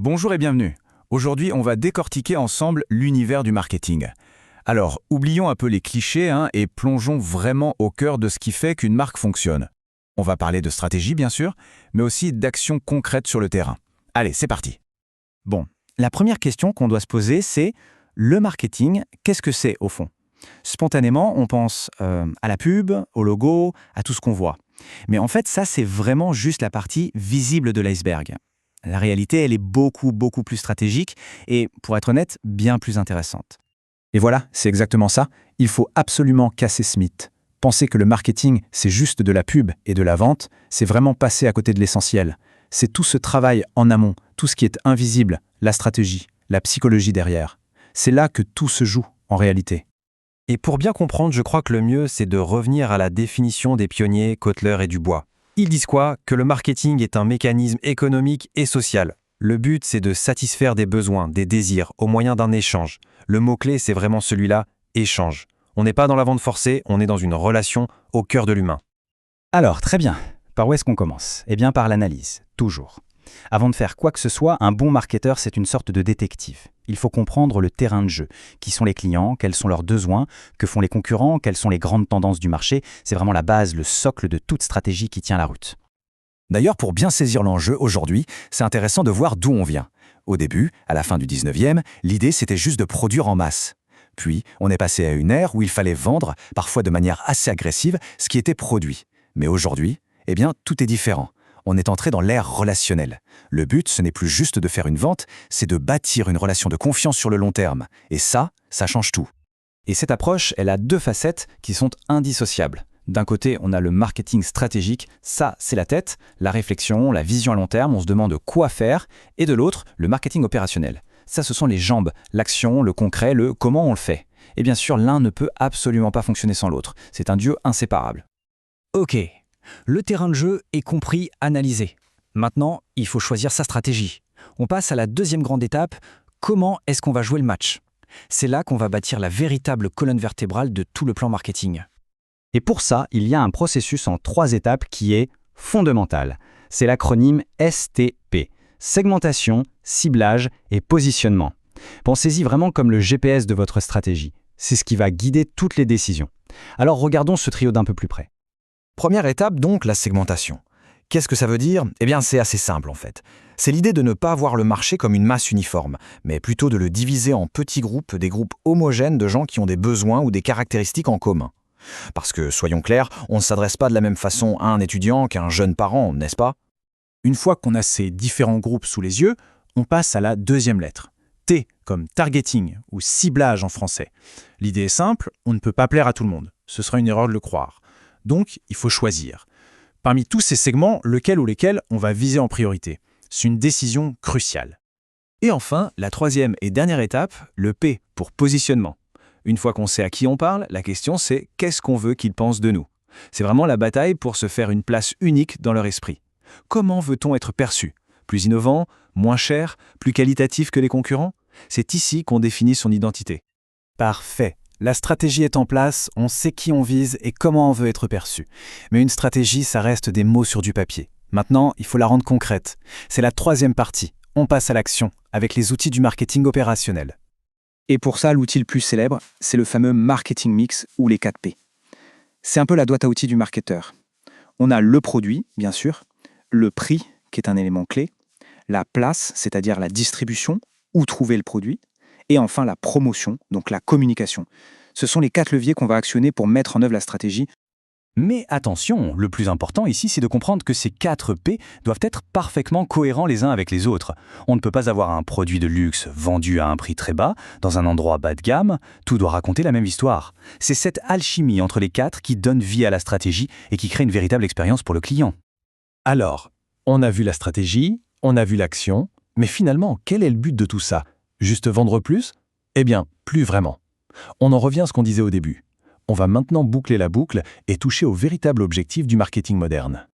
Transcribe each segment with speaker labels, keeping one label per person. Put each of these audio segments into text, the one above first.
Speaker 1: Bonjour et bienvenue. Aujourd'hui, on va décortiquer ensemble l'univers du marketing. Alors, oublions un peu les clichés et plongeons vraiment au cœur de ce qui fait qu'une marque fonctionne. On va parler de stratégie, bien sûr, mais aussi d'actions concrètes sur le terrain. Allez, c'est parti.
Speaker 2: Bon, la première question qu'on doit se poser, c'est le marketing, qu'est-ce que c'est au fond? Spontanément, on pense à la pub, au logo, à tout ce qu'on voit. Mais en fait, ça, c'est vraiment juste la partie visible de l'iceberg. La réalité, elle est beaucoup plus stratégique et, pour être honnête, bien plus intéressante. Et voilà, c'est exactement ça. Il faut absolument casser ce mythe. Penser que le marketing, c'est juste de la pub et de la vente, c'est vraiment passer à côté de l'essentiel. C'est tout ce travail en amont, tout ce qui est invisible, la stratégie, la psychologie derrière. C'est là que tout se joue, en réalité.
Speaker 3: Et pour bien comprendre, je crois que le mieux, c'est de revenir à la définition des pionniers Kotler et Dubois. Ils disent quoi? Que le marketing est un mécanisme économique et social. Le but, c'est de satisfaire des besoins, des désirs, au moyen d'un échange. Le mot-clé, c'est vraiment celui-là, échange. On n'est pas dans la vente forcée, on est dans une relation au cœur de l'humain.
Speaker 2: Alors, très bien. Par où est-ce qu'on commence? Eh bien, par l'analyse, toujours. Avant de faire quoi que ce soit, un bon marketeur, c'est une sorte de détective. Il faut comprendre le terrain de jeu. Qui sont les clients? Quels sont leurs besoins? Que font les concurrents? Quelles sont les grandes tendances du marché? C'est vraiment la base, le socle de toute stratégie qui tient la route.
Speaker 1: D'ailleurs, pour bien saisir l'enjeu aujourd'hui, c'est intéressant de voir d'où on vient. Au début, à la fin du 19e, l'idée c'était juste de produire en masse. Puis, on est passé à une ère où il fallait vendre, parfois de manière assez agressive, ce qui était produit. Mais aujourd'hui, eh bien, tout est différent. On est entré dans l'ère relationnelle. Le but, ce n'est plus juste de faire une vente, c'est de bâtir une relation de confiance sur le long terme. Et ça change tout.
Speaker 2: Et cette approche, elle a deux facettes qui sont indissociables. D'un côté, on a le marketing stratégique, ça c'est la tête, la réflexion, la vision à long terme, on se demande quoi faire. Et de l'autre, le marketing opérationnel. Ça, ce sont les jambes, l'action, le concret, le comment on le fait. Et bien sûr, l'un ne peut absolument pas fonctionner sans l'autre. C'est un duo inséparable.
Speaker 4: Ok, le terrain de jeu est compris, analysé. Maintenant, il faut choisir sa stratégie. On passe à la deuxième grande étape, comment est-ce qu'on va jouer le match? C'est là qu'on va bâtir la véritable colonne vertébrale de tout le plan marketing.
Speaker 2: Et pour ça, il y a un processus en 3 étapes qui est fondamental. C'est l'acronyme STP. Segmentation, ciblage et positionnement. Pensez-y vraiment comme le GPS de votre stratégie. C'est ce qui va guider toutes les décisions. Alors regardons ce trio d'un peu plus près.
Speaker 3: Première étape donc, la segmentation. Qu'est-ce que ça veut dire? Eh bien, c'est assez simple en fait. C'est l'idée de ne pas voir le marché comme une masse uniforme, mais plutôt de le diviser en petits groupes, des groupes homogènes de gens qui ont des besoins ou des caractéristiques en commun. Parce que, soyons clairs, on ne s'adresse pas de la même façon à un étudiant qu'à un jeune parent, n'est-ce pas?
Speaker 5: Une fois qu'on a ces différents groupes sous les yeux, on passe à la deuxième lettre. T comme targeting ou ciblage en français. L'idée est simple, on ne peut pas plaire à tout le monde. Ce serait une erreur de le croire. Donc, il faut choisir. Parmi tous ces segments, lequel ou lesquels on va viser en priorité. C'est une décision cruciale.
Speaker 1: Et enfin, la troisième et dernière étape, le P pour positionnement. Une fois qu'on sait à qui on parle, la question c'est qu'est-ce qu'on veut qu'ils pensent de nous? C'est vraiment la bataille pour se faire une place unique dans leur esprit. Comment veut-on être perçu? Plus innovant, moins cher, plus qualitatif que les concurrents? C'est ici qu'on définit son identité.
Speaker 5: Parfait. La stratégie est en place, on sait qui on vise et comment on veut être perçu. Mais une stratégie, ça reste des mots sur du papier. Maintenant, il faut la rendre concrète. C'est la troisième partie. On passe à l'action, avec les outils du marketing opérationnel.
Speaker 6: Et pour ça, l'outil le plus célèbre, c'est le fameux marketing mix ou les 4 P. C'est un peu la boîte à outils du marketeur. On a le produit, bien sûr, le prix, qui est un élément clé, la place, c'est-à-dire la distribution, où trouver le produit, et enfin la promotion, donc la communication. Ce sont les 4 leviers qu'on va actionner pour mettre en œuvre la stratégie.
Speaker 2: Mais attention, le plus important ici, c'est de comprendre que ces 4 P doivent être parfaitement cohérents les uns avec les autres. On ne peut pas avoir un produit de luxe vendu à un prix très bas, dans un endroit bas de gamme, tout doit raconter la même histoire. C'est cette alchimie entre les 4 qui donne vie à la stratégie et qui crée une véritable expérience pour le client.
Speaker 7: Alors, on a vu la stratégie, on a vu l'action, mais finalement, quel est le but de tout ça? Juste vendre plus? Eh bien, plus vraiment. On en revient à ce qu'on disait au début. On va maintenant boucler la boucle et toucher au véritable objectif du marketing moderne.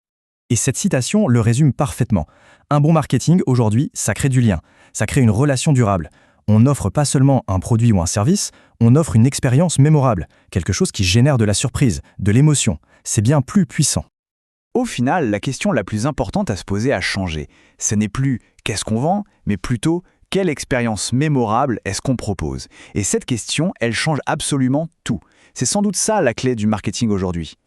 Speaker 8: Et cette citation le résume parfaitement. Un bon marketing, aujourd'hui, ça crée du lien, ça crée une relation durable. On n'offre pas seulement un produit ou un service, on offre une expérience mémorable, quelque chose qui génère de la surprise, de l'émotion. C'est bien plus puissant.
Speaker 1: Au final, la question la plus importante à se poser a changé. Ce n'est plus qu'est-ce qu'on vend, mais plutôt quelle expérience mémorable est-ce qu'on propose. Et cette question, elle change absolument tout. C'est sans doute ça la clé du marketing aujourd'hui.